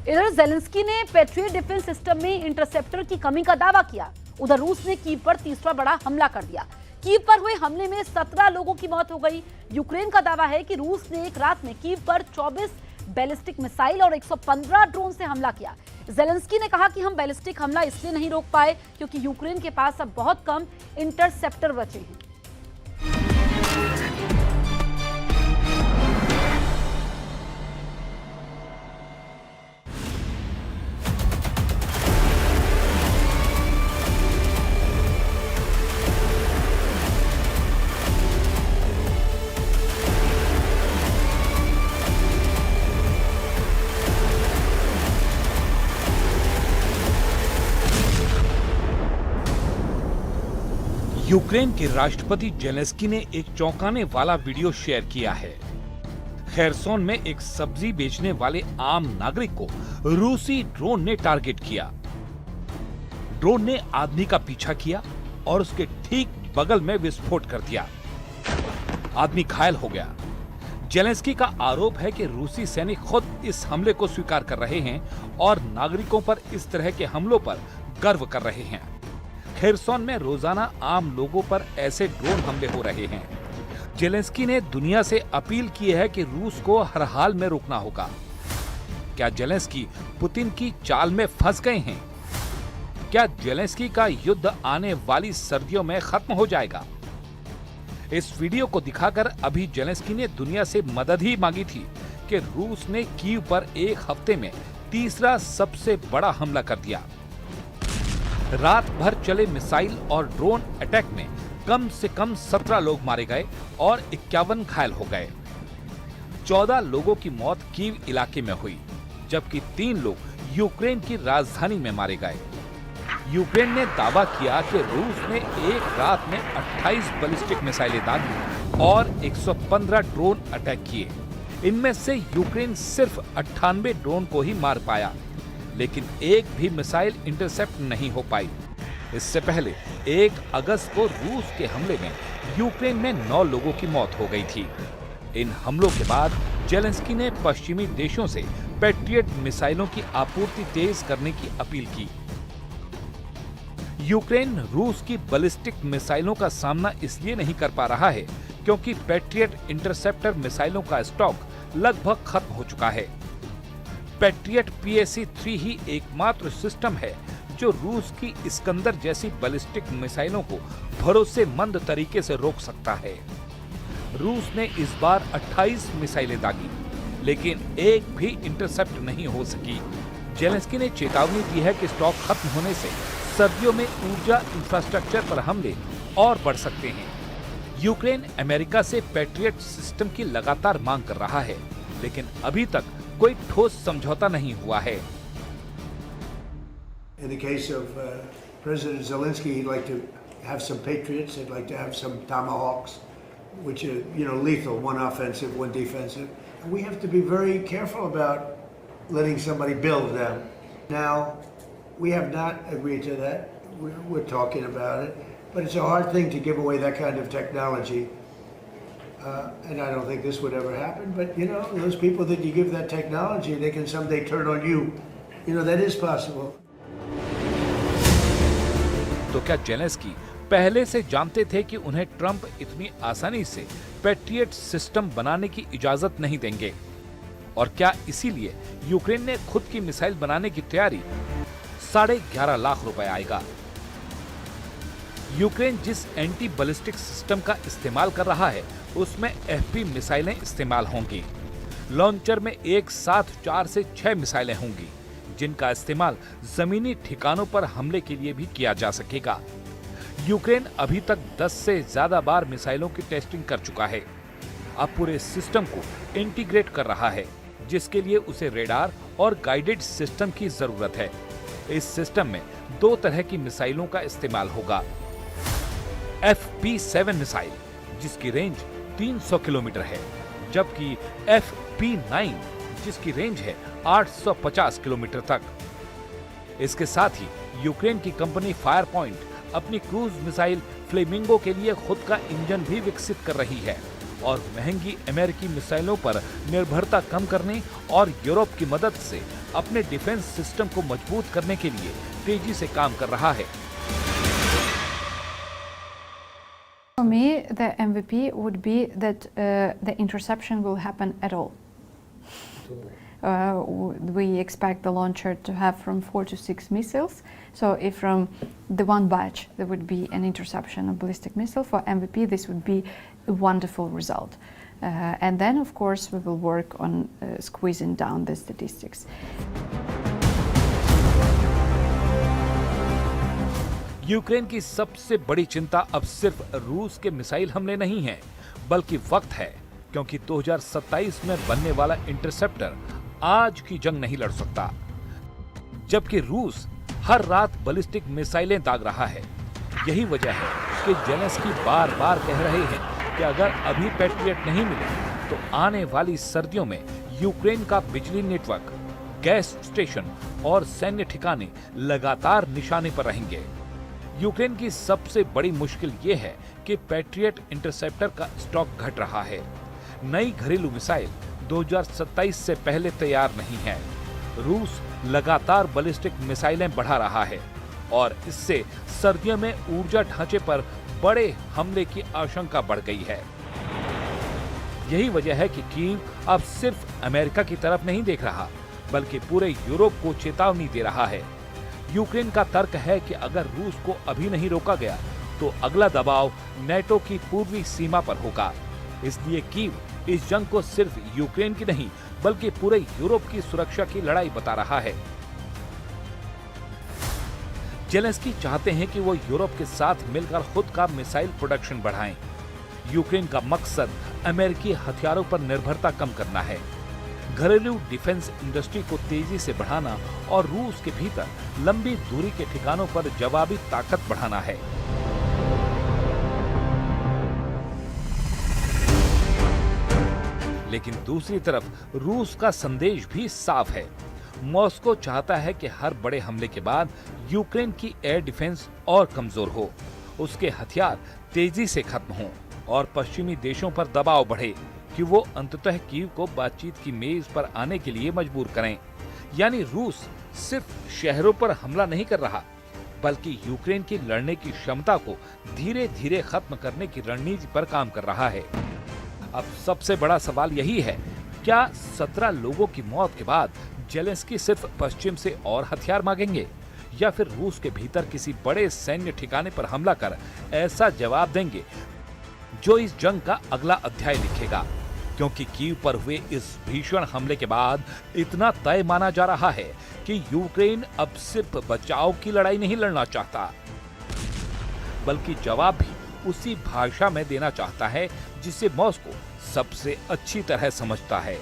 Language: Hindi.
इधर जेलेंस्की ने पेट्रियट डिफेंस सिस्टम में इंटरसेप्टर की कमी का दावा किया। उधर रूस ने कीव पर तीसरा बड़ा हमला कर दिया। कीव पर हुए हमले में 17 लोगों की मौत हो गई। यूक्रेन का दावा है कि रूस ने एक रात में कीव पर 24 बैलिस्टिक मिसाइल और 115 ड्रोन से हमला किया। जेलेंस्की ने कहा कि हम बैलिस्टिक हमला इसलिए नहीं रोक पाए क्योंकि यूक्रेन के पास अब बहुत कम इंटरसेप्टर बचे हैं। यूक्रेन के राष्ट्रपति जेलेंस्की ने एक चौंकाने वाला वीडियो शेयर किया है। खेरसोन में एक सब्जी बेचने वाले आम नागरिक को रूसी ड्रोन ने टारगेट किया। ड्रोन ने आदमी का पीछा किया और उसके ठीक बगल में विस्फोट कर दिया। आदमी घायल हो गया। जेलेंस्की का आरोप है कि रूसी सैनिक खुद इस हमले को स्वीकार कर रहे हैं और नागरिकों पर इस तरह के हमलों पर गर्व कर रहे हैं। खेरसोन में रोजाना आम लोगों पर ऐसे ड्रोन हमले हो रहे हैं। जेलेंस्की ने दुनिया से अपील की है कि रूस को हर हाल में रोकना होगा। क्या जेलेंस्की पुतिन की चाल में फंस गए हैं? क्या जेलेंस्की का युद्ध आने वाली सर्दियों में खत्म हो जाएगा? इस वीडियो को दिखाकर अभी जेलेंस्की ने दुनिया से मदद ही मांगी थी कि रूस ने कीव पर एक हफ्ते में तीसरा सबसे बड़ा हमला कर दिया। रात भर चले मिसाइल और ड्रोन अटैक में कम से कम 17 लोग मारे गए और 51 घायल हो गए। 14 लोगों की मौत कीव इलाके में हुई, जबकि 3 लोग यूक्रेन की राजधानी में मारे गए। यूक्रेन ने दावा किया कि रूस ने एक रात में 28 बैलिस्टिक मिसाइलें दागी और 115 ड्रोन अटैक किए। इनमें से यूक्रेन सिर्फ 98 ड्रोन को ही मार पाया, लेकिन एक भी मिसाइल इंटरसेप्ट नहीं हो पाई। इससे पहले 1 अगस्त को रूस के हमले में यूक्रेन में 9 लोगों की मौत हो गई थी। इन हमलों के बाद जेलेंस्की ने पश्चिमी देशों से पेट्रियट मिसाइलों की आपूर्ति तेज करने की अपील की। यूक्रेन रूस की बैलिस्टिक मिसाइलों का सामना इसलिए नहीं कर पा रहा है क्योंकि पेट्रियट इंटरसेप्टर मिसाइलों का स्टॉक लगभग खत्म हो चुका है। पेट्रियट PAC-3 ही एकमात्र सिस्टम है जो रूस की इस्कंदर जैसी बैलिस्टिक मिसाइलों को भरोसेमंद तरीके से रोक सकता है। रूस ने इस बार 28 मिसाइलें दागी, लेकिन एक भी इंटरसेप्ट नहीं हो सकी। जेलेंस्की ने चेतावनी दी है कि स्टॉक खत्म होने से सर्दियों में ऊर्जा इंफ्रास्ट्रक्चर पर हमले और बढ़ सकते हैं। यूक्रेन अमेरिका से पेट्रियट सिस्टम की लगातार मांग कर रहा है, लेकिन अभी तक कोई ठोस समझौता नहीं हुआ है। In the case of President Zelensky, he'd like to have some Patriots. He'd like to have some Tomahawks, which are, lethal, one offensive, one defensive. And we have to be very careful about letting somebody build them. Now, we have not agreed to that. We're talking about it, but it's a hard thing to give away that kind of technology. And I don't think this would ever happen, but those people that you give that technology, they can someday turn on you. That is possible. तो क्या जेलेंस्की पहले से जानते थे कि उन्हें ट्रंप इतनी आसानी से पेट्रियट सिस्टम बनाने की इजाजत नहीं देंगे? और क्या इसीलिए यूक्रेन ने खुद की मिसाइल बनाने की तैयारी? 11.5 लाख रुपए आएगा। यूक्रेन जिस एंटी बैलिस्टिक सिस्टम का इस्तेमाल कर रहा है उसमें FP मिसाइलें इस्तेमाल होंगी। लॉन्चर में एक साथ 4 से 6 मिसाइलें होंगी, जिनका इस्तेमाल जमीनी ठिकानों पर हमले के लिए भी किया जा सकेगा। यूक्रेन अभी तक 10 से ज्यादा बार मिसाइलों की टेस्टिंग कर चुका है। अब पूरे सिस्टम को इंटीग्रेट कर रहा है, जिसके लिए उसे रेडार और गाइडेड सिस्टम की जरूरत है। इस सिस्टम में 2 तरह की मिसाइलों का इस्तेमाल होगा। FP7 मिसाइल, जिसकी रेंज 300 किलोमीटर है, जबकि FP9 जिसकी रेंज है 850 किलोमीटर तक। इसके साथ ही यूक्रेन की कंपनी फायर पॉइंट अपनी क्रूज मिसाइल फ्लेमिंगो के लिए खुद का इंजन भी विकसित कर रही है और महंगी अमेरिकी मिसाइलों पर निर्भरता कम करने और यूरोप की मदद से अपने डिफेंस सिस्टम को मजबूत करने के लिए तेजी से काम कर रहा है। For me, the MVP would be that the interception will happen at all. We expect the launcher to have from 4 to 6 missiles. So if from the one batch there would be an interception of ballistic missile, for MVP this would be a wonderful result. And then of course we will work on squeezing down the statistics. Ukraine की सबसे बड़ी चिंता अब सिर्फ रूस के मिसाइल हमले नहीं है, बल्कि वक्त है, क्योंकि 2027 में बनने वाला इंटरसेप्टर आज की जंग नहीं लड़ सकता। जबकि रूस हर रात बैलिस्टिक मिसाइलें दाग रहा है। यही वजह है कि जेलेंस्की बार बार कह रहे हैं कि अगर अभी पैट्रियट नहीं मिले तो आने वाली सर्दियों में यूक्रेन का बिजली नेटवर्क, गैस स्टेशन और सैन्य ठिकाने लगातार निशाने पर रहेंगे। यूक्रेन की सबसे बड़ी मुश्किल ये है कि पैट्रियट इंटरसेप्टर का स्टॉक घट रहा है। नई घरेलू मिसाइल 2027 से पहले तैयार नहीं है। रूस लगातार बैलिस्टिक मिसाइलें बढ़ा रहा है और इससे सर्दियों में ऊर्जा ढांचे पर बड़े हमले की आशंका बढ़ गई है। यही वजह है कि कीव अब सिर्फ अमेरिका की तरफ नहीं देख रहा, बल्कि पूरे यूरोप को चेतावनी दे रहा है। यूक्रेन का तर्क है कि अगर रूस को अभी नहीं रोका गया तो अगला दबाव नेटो की पूर्वी सीमा पर होगा। इसलिए कीव इस जंग को सिर्फ यूक्रेन की नहीं बल्कि पूरे यूरोप की सुरक्षा की लड़ाई बता रहा है। जेलेंस्की चाहते हैं कि वो यूरोप के साथ मिलकर खुद का मिसाइल प्रोडक्शन बढ़ाएं। यूक्रेन का मकसद अमेरिकी हथियारों पर निर्भरता कम करना है, घरेलू डिफेंस इंडस्ट्री को तेजी से बढ़ाना और रूस के भीतर लंबी दूरी के ठिकानों पर जवाबी ताकत बढ़ाना है। लेकिन दूसरी तरफ रूस का संदेश भी साफ है। मॉस्को चाहता है कि हर बड़े हमले के बाद यूक्रेन की एयर डिफेंस और कमजोर हो, उसके हथियार तेजी से खत्म हों और पश्चिमी देशों पर दबाव बढ़े कि वो अंततः कीव को बातचीत की मेज पर आने के लिए मजबूर करें। यानी रूस सिर्फ शहरों पर हमला नहीं कर रहा, बल्कि यूक्रेन की लड़ने की क्षमता को धीरे धीरे खत्म करने की रणनीति पर काम कर रहा है। अब सबसे बड़ा सवाल यही है, क्या 17 लोगों की मौत के बाद जेलेंस्की सिर्फ पश्चिम से और हथियार मांगेंगे या फिर रूस के भीतर किसी बड़े सैन्य ठिकाने पर हमला कर ऐसा जवाब देंगे जो इस जंग का अगला अध्याय लिखेगा? क्योंकि कीव पर हुए इस भीषण हमले के बाद इतना तय माना जा रहा है कि यूक्रेन अब सिर्फ बचाव की लड़ाई नहीं लड़ना चाहता, बल्कि जवाब भी उसी भाषा में देना चाहता है जिसे मॉस्को सबसे अच्छी तरह समझता है।